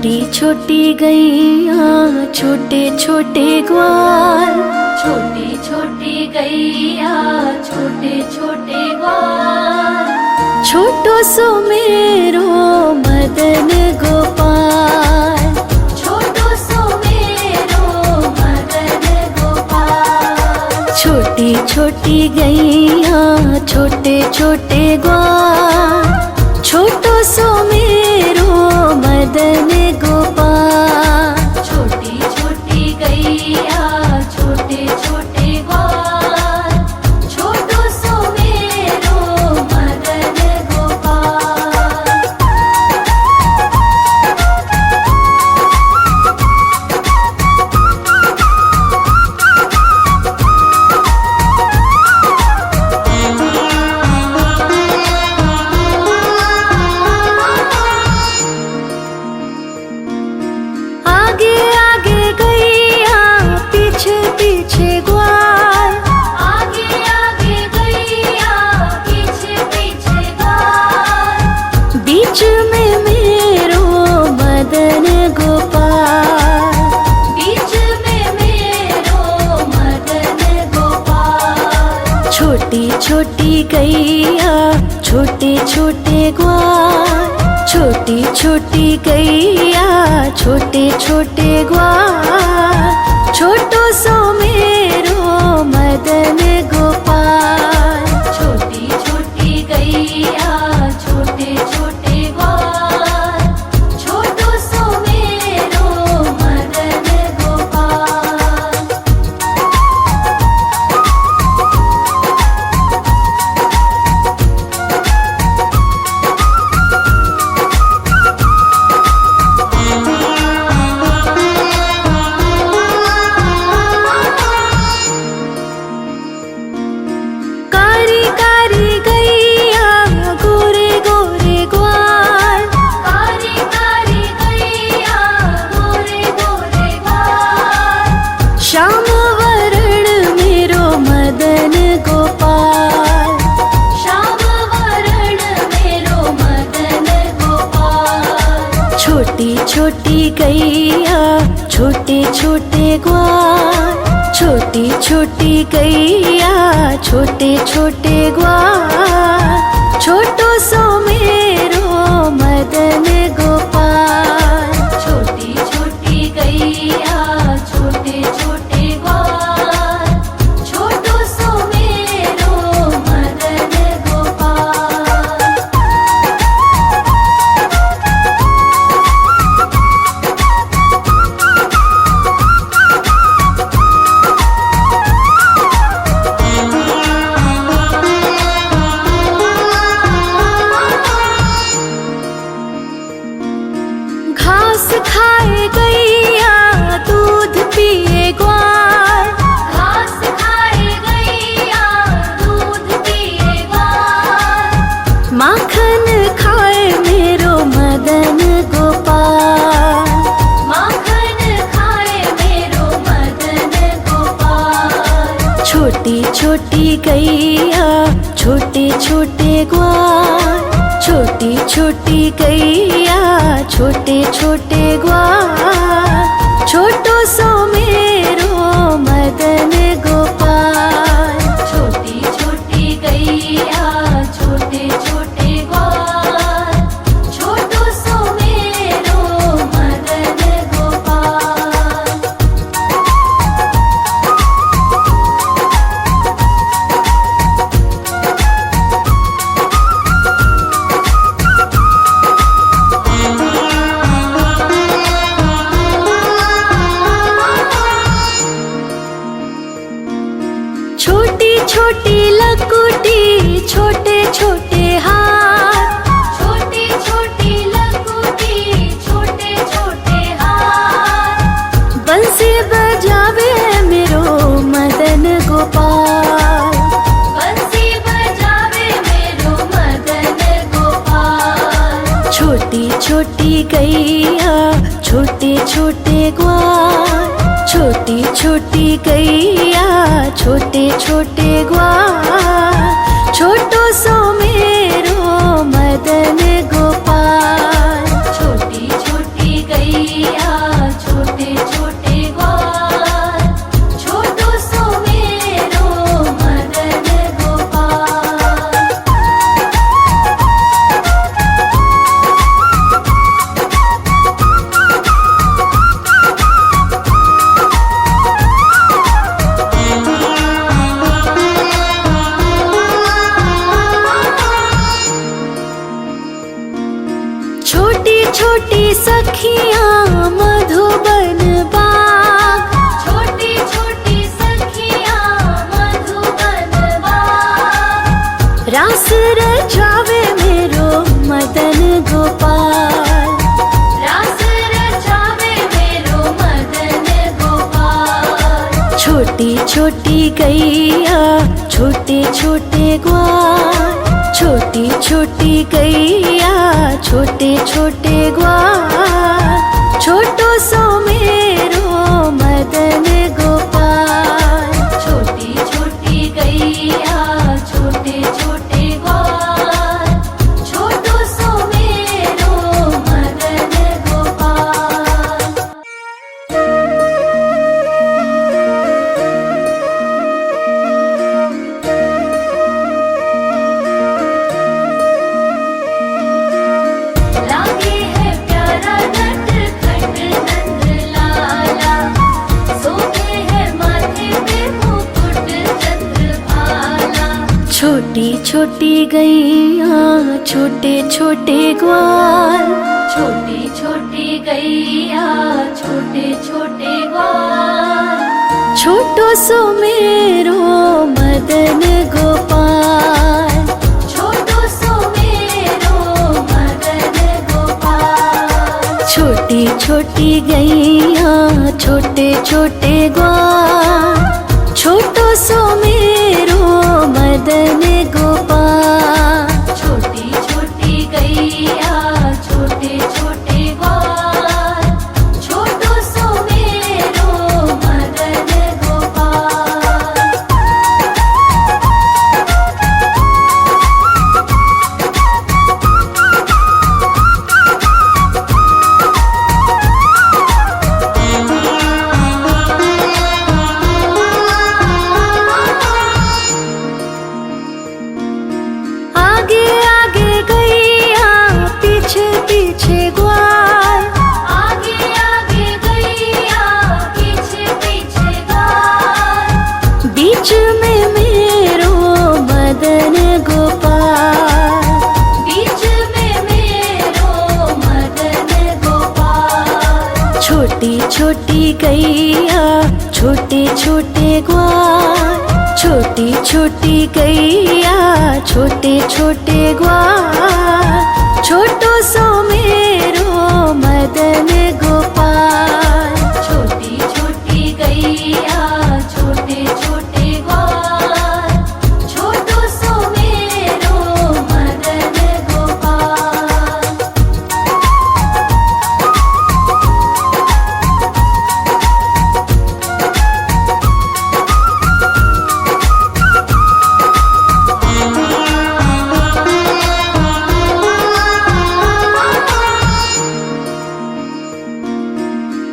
छोटी छोटी गैया छोटे छोटे ग्वाल, छोटी छोटी गैया छोटे छोटे ग्वाल, छोटो सो मेरो मदन गोपाल, छोटो सो मेरो मदन गोपाल। छोटी छोटी गैया छोटे छोटे ग्वाल, छोटो सो मेरो मदन गोपाल। छोटी छोटी गैया छोटे छोटे ग्वाल, छोटो सो मेरो मदन गोपाल। आगे आगे गैया पीछे पीछे ग्वाल, आगे आगे गैया पीछे पीछे ग्वाल, बीच में मेरो मदन गोपाल। बीच में मेरो मदन गोपाल। छोटी छोटी गैया छोटे छोटे ग्वाल, छोटी छोटी गैया छोटे छोटे ग्वाल, छोटो सो मेरो मदन गोपाल। छोटी छोटी गैया छोटे छोटे ग्वाल, छोटो सो मेरो मदन गोपाल। कारी कारी गैया गोरे गोरे ग्वाल, कारी कारी गैया गोरे गोरे ग्वाल, श्याम वरण मेरो मदन गोपाल। श्याम वरण मेरो मदन गोपाल। छोटी छोटी गैया छोटे छोटे ग्वाल, छोटी छोटी गैया छोटे छोटे ग्वाल, छोटो सो मेरो मदन गोपाल। छोटी छोटी गैया छोटे छोटे ग्वाल, छोटो सो मेरो मदन गोपाल। घास खाए गैया दूध पिए ग्वाल, घास खाए गैया दूध पिए ग्वाल, माखन खाए मेरो मदन गोपाल। माखन खाए मेरो मदन गोपाल। छोटी छोटी गैया छोटे छोटे ग्वाल, छोटी छोटी गैया छोटे छोटे ग्वाल, छोटो सो मेरो मदन गोपाल। छोटी छोटी गैया छोटे छोटे ग्वाल, छोटो सो मेरो मदन गोपाल। छोटी छोटी लकुटी छोटे छोटे हाथ, छोटी छोटी लकुटी छोटे छोटे हाथ, बंसी बजावे मेरो मदन गोपाल। बंसी बजावे मेरो मदन गोपाल। छोटी छोटी गैया छोटे छोटे ग्वाल, छोटी छोटी गैया छोटे छोटे ग्वाल, छोटो सो मेरो मदन गोपाल। छोटी छोटी गैया छोटी छोटी गैया छोटे छोटे ग्वाल, छोटी छोटी गैया छोटे छोटे ग्वाल, छोटो सो मेरो मदन गोपाल। छोटी छोटी गैया छोटे छोटे ग्वाल, छोटो सो मेरो मदन गोपाल। लागे है प्यारा नटखट नंद लाला, सोते है माथे पे मुकुट चंद्रभाला। छोटी छोटी गैया छोटे छोटे ग्वाल, छोटी छोटी गैया छोटे छोटे ग्वाल, छोटो सो मेरो मदन गोपाल। छोटो सो मेरो मदन गोपाल। छोटी छोटी गैया छोटे छोटे ग्वाल, छोटो सो मेरो मदन गोपाल। छोटी छोटी गैया छोटे छोटे ग्वाल, छोटो सो मेरो मदन गोपाल। आगे आगे गैया पीछे पीछे ग्वाल, आगे आगे गैया पीछे पीछे ग्वाल, बीच में मेरो मदन गोपाल। बीच में मेरो मदन गोपाल। छोटी छोटी गैया छोटे छोटे ग्वाल, छोटी छोटी गैया छोटे छोटे ग्वाल, छोटो सो मेरो मदन गोपाल। छोटी छोटी गैया छोटे छोटे ग्वाल, छोटो सो मेरो मदन गोपाल।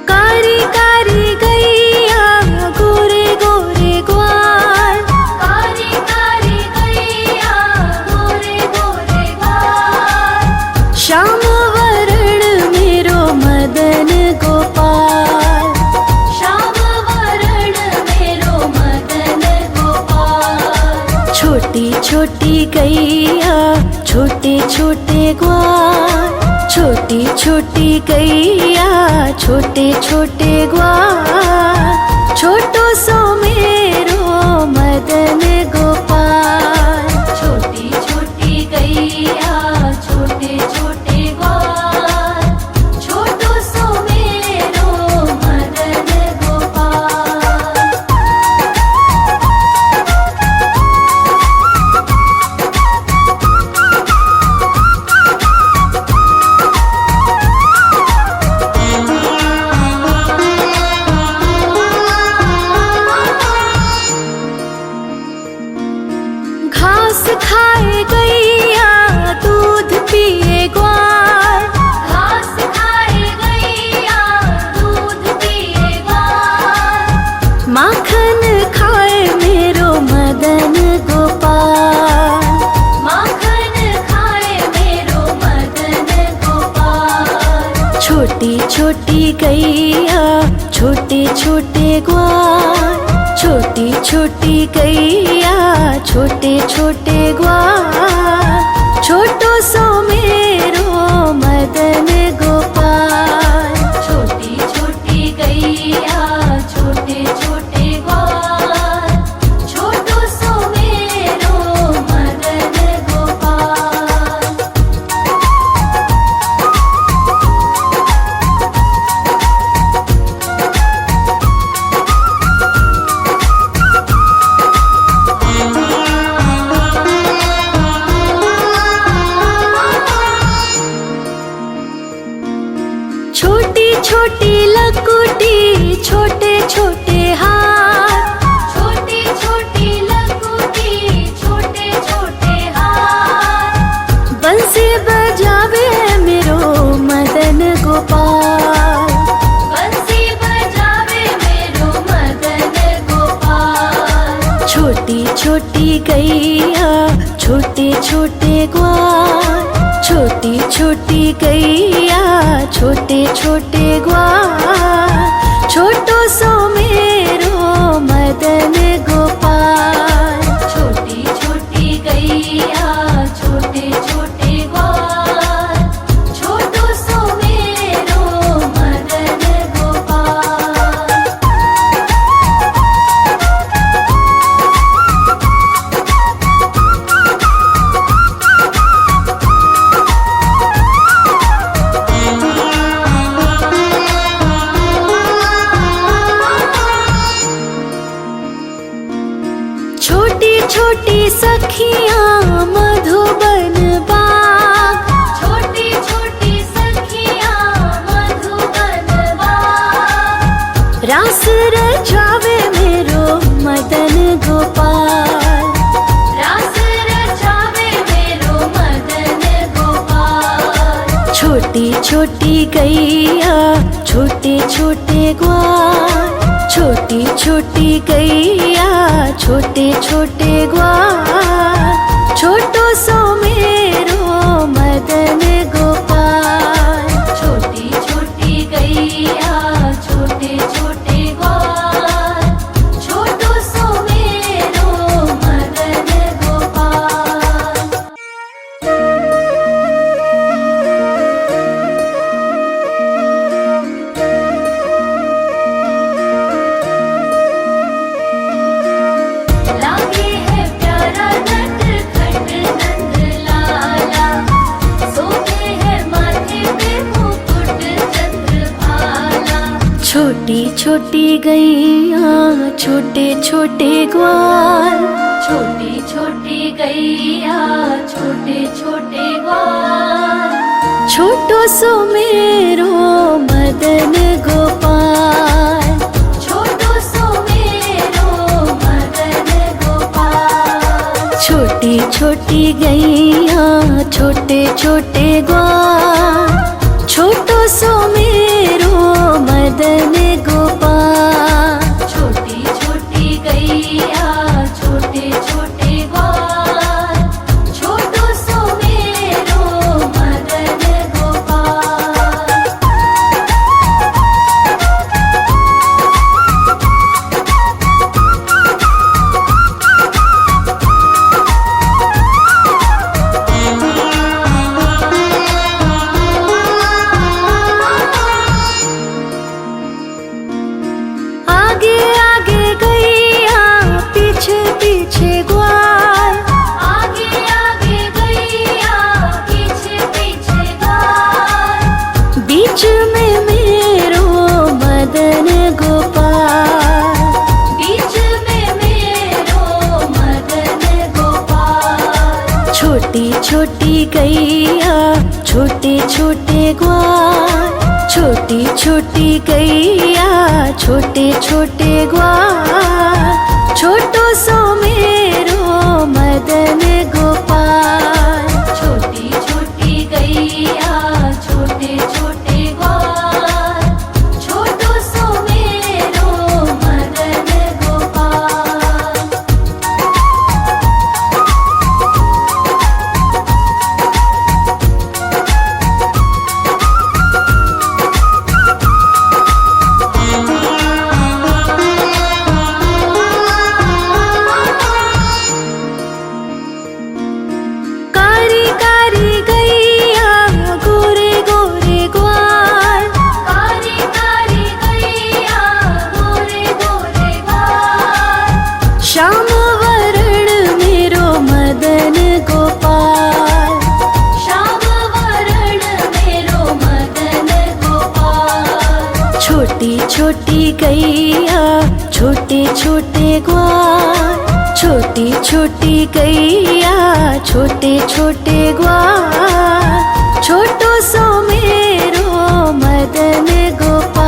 कारी कारी गैया गोरे गोरे ग्वाल, कारी कारी गैया गोरे गोरे ग्वाल, श्याम वरण मेरो मदन गोपाल। श्याम वरण मेरो मदन गोपाल। छोटी छोटी गैया छोटे छोटे ग्वाल, छोटी छोटी गैया छोटे छोटे ग्वाल, छोटो सो मेरो मदन गोपाल। छोटी छोटी गैया छोटे छोटे ग्वाल, छोटो सो मेरो मदन गोपाल। घास खाए गैया दूध पिए ग्वाल, घास खाए गैया दूध पिए ग्वाल, माखन खाए मेरो मदन गोपाल। माखन खाए मेरो मदन गोपाल। छोटी छोटी गैया छोटे छोटे ग्वाल, छोटी छोटी गैया छोटे छोटे ग्वाल, छोटो सो मेरो मदन गोपाल। छोटी छोटी गैया छोटे छोटे ग्वाल, छोटो सो मेरो मदन गोपाल। छोटी लकुटी छोटे छोटे हाथ, छोटी छोटी लकुटी छोटे छोटे हाथ, बंसी बजावे मेरो मदन गोपाल, बंसी बजावे मेरो मदन गोपाल। छोटी छोटी गैया छोटे छोटे ग्वाल, छोटी छोटी गैया छोटे छोटे ग्वाल, छोटो सो मेरो मदन गोपाल। छोटी छोटी गैया छोटे छोटे ग्वाल, छोटो सो मेरो मदन गोपाल। छोटी छोटी सखियाँ मधुबन बाग, छोटी छोटी सखियाँ मधुबन बाग, रास रचावे मेरो मदन गोपाल, रास रचावे मेरो मदन गोपाल। छोटी छोटी गैया छोटे छोटे ग्वाल, छोटी छोटी गैया छोटे छोटे ग्वाल, छोटो सो मेरो मदन गोपाल। छोटी छोटी गैया छोटे छोटे ग्वाल, छोटो सो मेरो मदन गोपाल। लागे है प्यारा नटखट नंद लाला, सोते है माथे पे मुकुट चंद्रभाला। छोटी छोटी गैया छोटे छोटे ग्वाल, छोटी छोटी गैया छोटे छोटे ग्वाल, छोटो सो मेरो मदन गोपाल। छोटो सो मेरो मदन गोपाल। छोटी छोटी गैया छोटे छोटे ग्वाल, छोटो सो मेरो मदन गोपाल। छोटी छोटी गैया छोटे छोटे ग्वाल, छोटो सो मेरो मदन गोपाल। आगे आगे गैया पीछे पीछे ग्वाल, आगे आगे गैया पीछे पीछे ग्वाल, बीच में मेरो मदन गोपाल। बीच में मेरो मदन गोपाल। छोटी छोटी गैया छोटे छोटे ग्वाल, छोटी छोटी गैया छोटे छोटे ग्वाल, छोटो सो मेरो मदन गोपाल। छोटी छोटी गैया छोटे छोटे ग्वाल, छोटो सो मेरो मदन गोपाल। कारी कारी गैया गोरे गोरे ग्वाल, कारी कारी गैया गोरे गोरे ग्वाल, श्याम वरण मेरो मदन गोपाल। श्याम वरण मेरो मदन गोपाल। छोटी छोटी गैया छोटे छोटे ग्वाल, छोटी छोटी गैया छोटे छोटे ग्वाल, छोटो सो मेरो मदन गोपाल।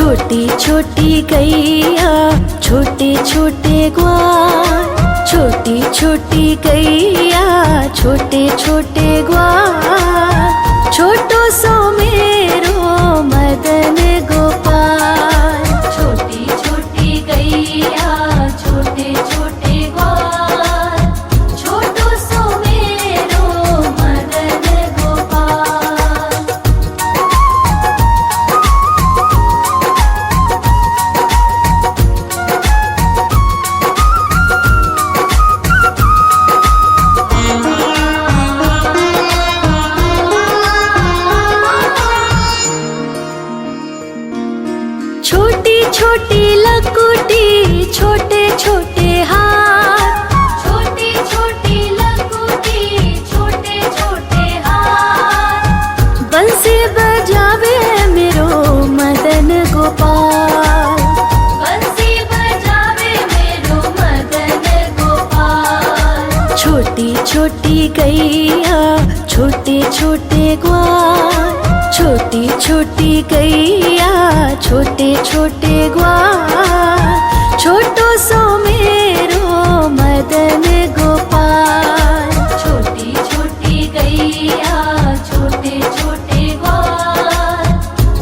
छोटी छोटी गैया छोटे छोटे ग्वाल, छोटी छोटी गैया छोटे छोटे ग्वाल, छोटो सो मेरो मदन गोपाल। छोटी छोटी गैया छोटे छोटे ग्वाल, छोटो सो मेरो मदन गोपाल। छोटी छोटी लकुटी छोटे छोटे हाथ, छोटी छोटी लकुटी छोटे छोटे हाथ, बंसी बजावे मेरो मदन गोपाल। बंसी बजावे मेरो मदन गोपाल। छोटी छोटी गैया छोटे छोटे ग्वाल, छोटी छोटी गैया छोटे छोटे ग्वाल, छोटो सो मेरो मदन गोपाल। छोटी छोटी गैया छोटे छोटे ग्वाल,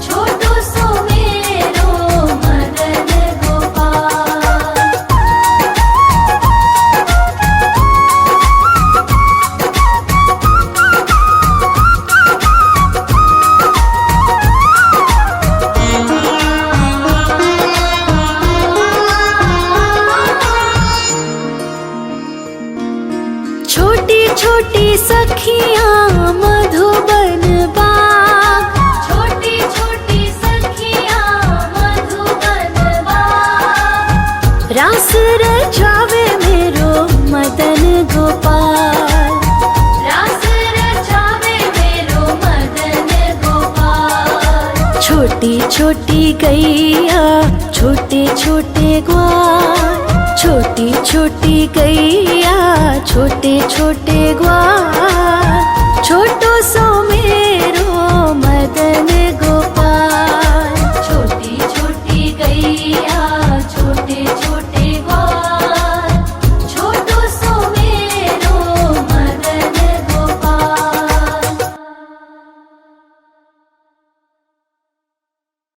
छोटो सो मेरो मदन गोपाल। छोटी छोटी सखियाँ मधुबन बाग, छोटी छोटी सखियाँ मधुबन बाग, रास रचावे मेरो मदन गोपाल। रास रचावे मेरो मदन गोपाल। छोटी छोटी गैया छोटे छोटे ग्वाल, छोटी छोटी गैया छोटे छोटे ग्वाल, छोटे